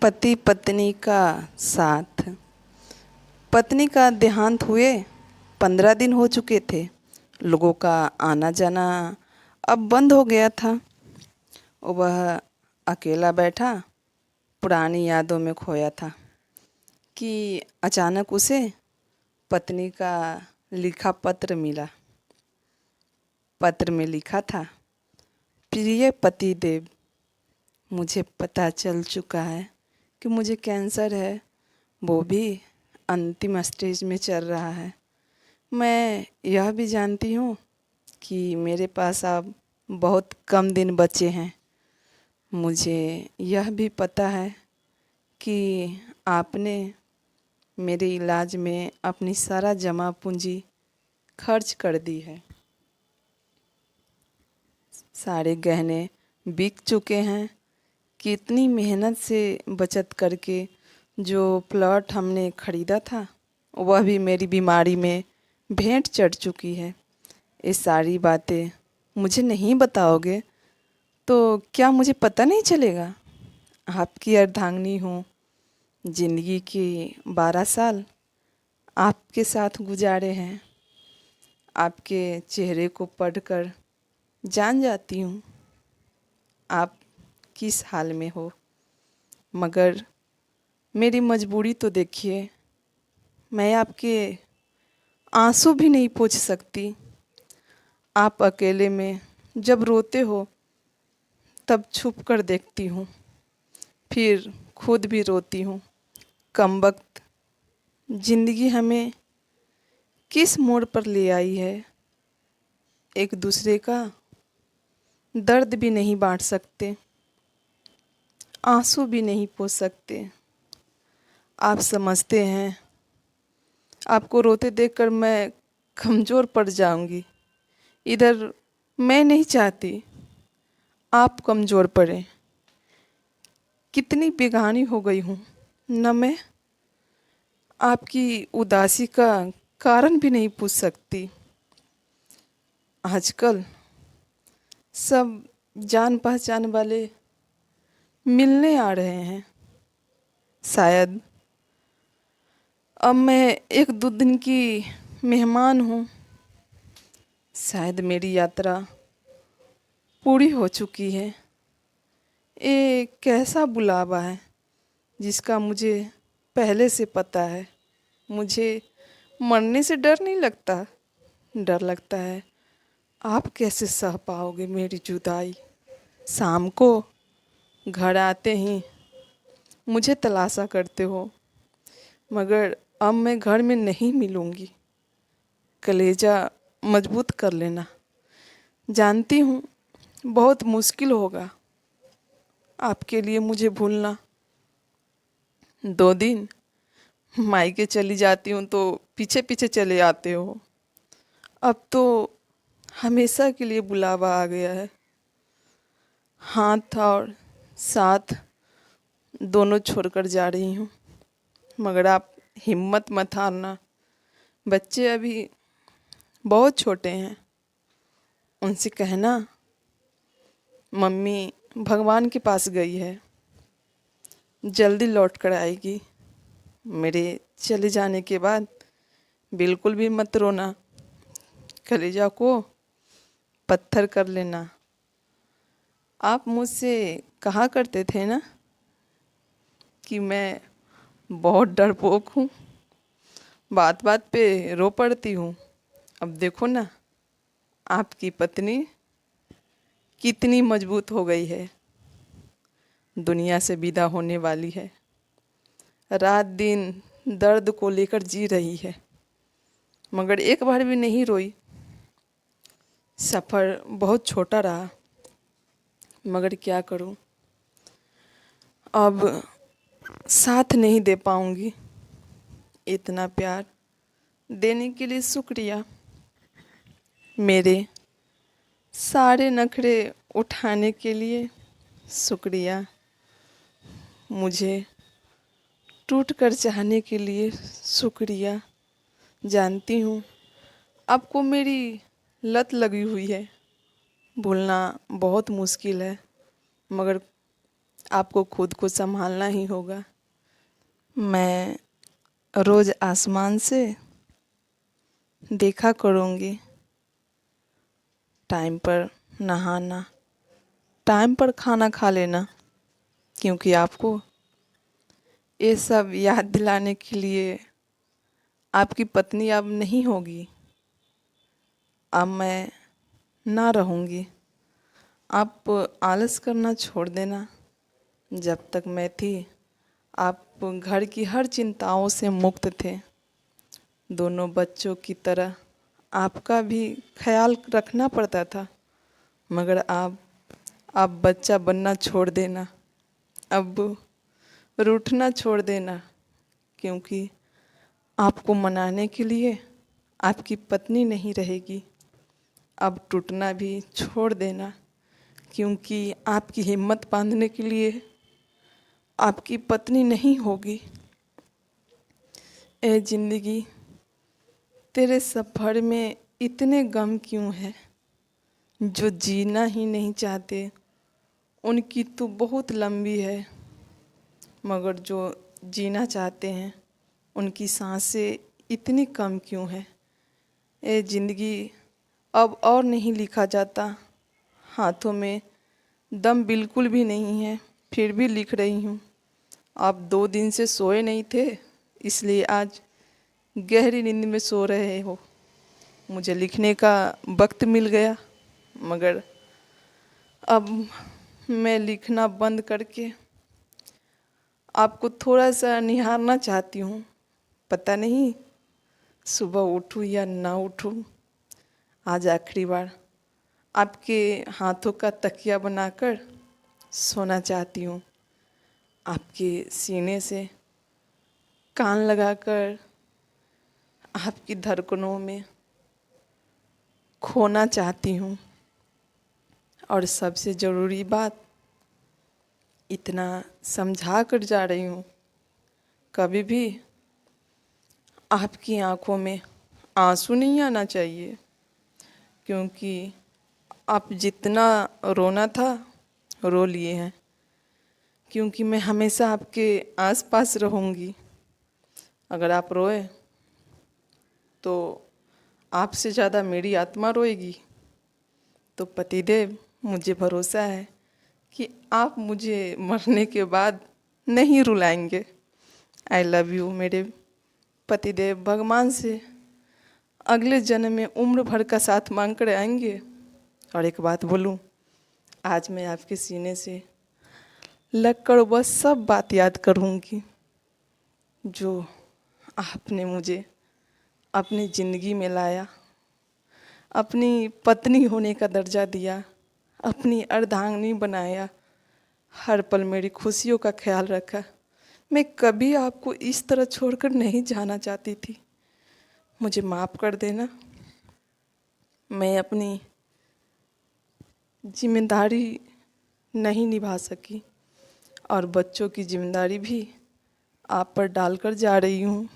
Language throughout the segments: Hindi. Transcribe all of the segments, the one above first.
पति पत्नी का साथ। पत्नी का देहांत हुए 15 दिन हो चुके थे। लोगों का आना जाना अब बंद हो गया था। वह अकेला बैठा पुरानी यादों में खोया था कि अचानक उसे पत्नी का लिखा पत्र मिला। पत्र में लिखा था, प्रिय पति देव, मुझे पता चल चुका है कि मुझे कैंसर है, वो भी अंतिम स्टेज में चल रहा है। मैं यह भी जानती हूँ कि मेरे पास अब बहुत कम दिन बचे हैं। मुझे यह भी पता है कि आपने मेरे इलाज में अपनी सारा जमा पूंजी खर्च कर दी है। सारे गहने बिक चुके हैं। कितनी मेहनत से बचत करके जो प्लॉट हमने ख़रीदा था वह भी मेरी बीमारी में भेंट चढ़ चुकी है। ये सारी बातें मुझे नहीं बताओगे तो क्या मुझे पता नहीं चलेगा? आपकी अर्धांगिनी हूँ। ज़िंदगी के 12 साल आपके साथ गुजारे हैं। आपके चेहरे को पढ़कर जान जाती हूँ आप किस हाल में हो। मगर मेरी मजबूरी तो देखिए, मैं आपके आंसू भी नहीं पोंछ सकती। आप अकेले में जब रोते हो तब छुप कर देखती हूँ, फिर खुद भी रोती हूँ। कमबख्त ज़िंदगी हमें किस मोड़ पर ले आई है। एक दूसरे का दर्द भी नहीं बांट सकते, आंसू भी नहीं पोंछ सकते। आप समझते हैं आपको रोते देखकर मैं कमज़ोर पड़ जाऊंगी। इधर मैं नहीं चाहती आप कमज़ोर पड़ें। कितनी बेगानी हो गई हूँ न, मैं आपकी उदासी का कारण भी नहीं पूछ सकती। आजकल सब जान पहचान वाले मिलने आ रहे हैं। शायद अब मैं 1-2 दिन की मेहमान हूँ। शायद मेरी यात्रा पूरी हो चुकी है। ये कैसा बुलावा है जिसका मुझे पहले से पता है। मुझे मरने से डर नहीं लगता, डर लगता है आप कैसे सह पाओगे मेरी जुदाई। शाम को घर आते ही मुझे तलाशा करते हो, मगर अब मैं घर में नहीं मिलूँगी। कलेजा मजबूत कर लेना। जानती हूँ बहुत मुश्किल होगा आपके लिए मुझे भूलना। 2 दिन मायके चली जाती हूँ तो पीछे पीछे चले आते हो। अब तो हमेशा के लिए बुलावा आ गया है। हाथ और साथ दोनों छोड़कर जा रही हूँ, मगर आप हिम्मत मत हारना। बच्चे अभी बहुत छोटे हैं, उनसे कहना मम्मी भगवान के पास गई है, जल्दी लौट कर आएगी। मेरे चले जाने के बाद बिल्कुल भी मत रोना, कलेजा को पत्थर कर लेना। आप मुझसे कहा करते थे ना कि मैं बहुत डरपोक हूँ, बात बात पे रो पड़ती हूँ। अब देखो ना, आपकी पत्नी कितनी मजबूत हो गई है, दुनिया से विदा होने वाली है। रात दिन दर्द को लेकर जी रही है, मगर एक बार भी नहीं रोई। सफ़र बहुत छोटा रहा, मगर क्या करूं, अब साथ नहीं दे पाऊंगी। इतना प्यार देने के लिए शुक्रिया। मेरे सारे नखरे उठाने के लिए शुक्रिया। मुझे टूट कर चाहने के लिए शुक्रिया। जानती हूँ आपको मेरी लत लगी हुई है, भूलना बहुत मुश्किल है, मगर आपको खुद को संभालना ही होगा। मैं रोज़ आसमान से देखा करूँगी, टाइम पर नहाना, टाइम पर खाना खा लेना, क्योंकि आपको ये सब याद दिलाने के लिए आपकी पत्नी अब नहीं होगी। अब मैं ना रहूँगी। आप आलस करना छोड़ देना। जब तक मैं थी आप घर की हर चिंताओं से मुक्त थे। दोनों बच्चों की तरह आपका भी ख्याल रखना पड़ता था, मगर आप बच्चा बनना छोड़ देना। अब रूठना छोड़ देना, क्योंकि आपको मनाने के लिए आपकी पत्नी नहीं रहेगी। अब टूटना भी छोड़ देना, क्योंकि आपकी हिम्मत बांधने के लिए आपकी पत्नी नहीं होगी। ए जिंदगी, तेरे सफ़र में इतने गम क्यों है? जो जीना ही नहीं चाहते उनकी तो बहुत लंबी है, मगर जो जीना चाहते हैं उनकी सांसें इतनी कम क्यों है? ए ज़िंदगी, अब और नहीं लिखा जाता। हाथों में दम बिल्कुल भी नहीं है, फिर भी लिख रही हूँ। आप 2 दिन से सोए नहीं थे, इसलिए आज गहरी नींद में सो रहे हो। मुझे लिखने का वक्त मिल गया, मगर अब मैं लिखना बंद करके आपको थोड़ा सा निहारना चाहती हूँ। पता नहीं सुबह उठूँ या ना उठूँ। आज आखिरी बार आपके हाथों का तकिया बनाकर सोना चाहती हूँ। आपके सीने से कान लगाकर आपकी धड़कनों में खोना चाहती हूँ। और सबसे ज़रूरी बात, इतना समझा कर जा रही हूँ, कभी भी आपकी आंखों में आंसू नहीं आना चाहिए, क्योंकि आप जितना रोना था रो लिए हैं। क्योंकि मैं हमेशा आपके आसपास रहूँगी। अगर आप रोए तो आपसे ज़्यादा मेरी आत्मा रोएगी। तो पतिदेव, मुझे भरोसा है कि आप मुझे मरने के बाद नहीं रुलाएंगे। आई लव यू मेरे पतिदेव। भगवान से अगले जन्म में उम्र भर का साथ मांग कर आएंगे। और एक बात बोलूं, आज मैं आपके सीने से लगकर वह सब बात याद करूंगी जो आपने मुझे अपनी ज़िंदगी में लाया, अपनी पत्नी होने का दर्जा दिया, अपनी अर्धांगिनी बनाया, हर पल मेरी खुशियों का ख्याल रखा। मैं कभी आपको इस तरह छोड़कर नहीं जाना चाहती थी। मुझे माफ़ कर देना। मैं अपनी जिम्मेदारी नहीं निभा सकी और बच्चों की जिम्मेदारी भी आप पर डालकर जा रही हूँ।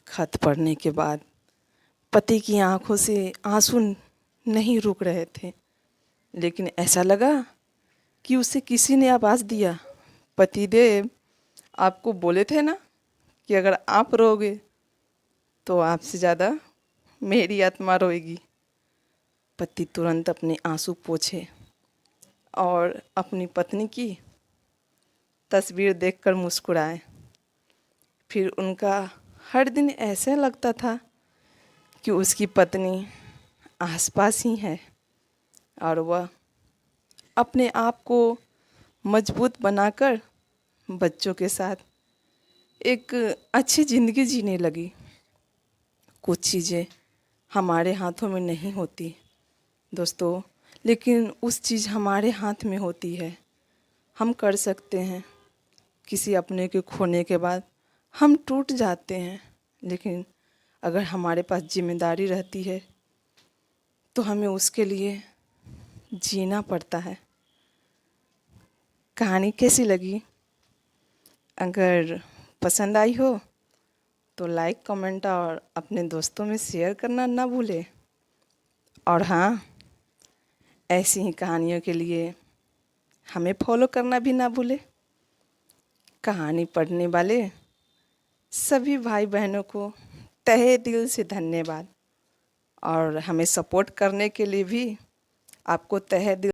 खत पढ़ने के बाद पति की आंखों से आंसू नहीं रुक रहे थे, लेकिन ऐसा लगा कि उसे किसी ने आवाज़ दिया, पतिदेव, आपको बोले थे ना कि अगर आप रोगे तो आपसे ज़्यादा मेरी आत्मा रोएगी। पति तुरंत अपने आंसू पोंछे और अपनी पत्नी की तस्वीर देखकर मुस्कुराए। फिर उनका हर दिन ऐसे लगता था कि उसकी पत्नी आसपास ही है और वह अपने आप को मजबूत बनाकर बच्चों के साथ एक अच्छी ज़िंदगी जीने लगी। कुछ चीज़ें हमारे हाथों में नहीं होती दोस्तों, लेकिन उस चीज़ हमारे हाथ में होती है। हम कर सकते हैं। किसी अपने के खोने के बाद हम टूट जाते हैं, लेकिन अगर हमारे पास जिम्मेदारी रहती है तो हमें उसके लिए जीना पड़ता है। कहानी कैसी लगी? अगर पसंद आई हो तो लाइक, कमेंट और अपने दोस्तों में शेयर करना ना भूले। और हाँ, ऐसी ही कहानियों के लिए हमें फॉलो करना भी ना भूले। कहानी पढ़ने वाले सभी भाई बहनों को तहे दिल से धन्यवाद, और हमें सपोर्ट करने के लिए भी आपको तहे दिल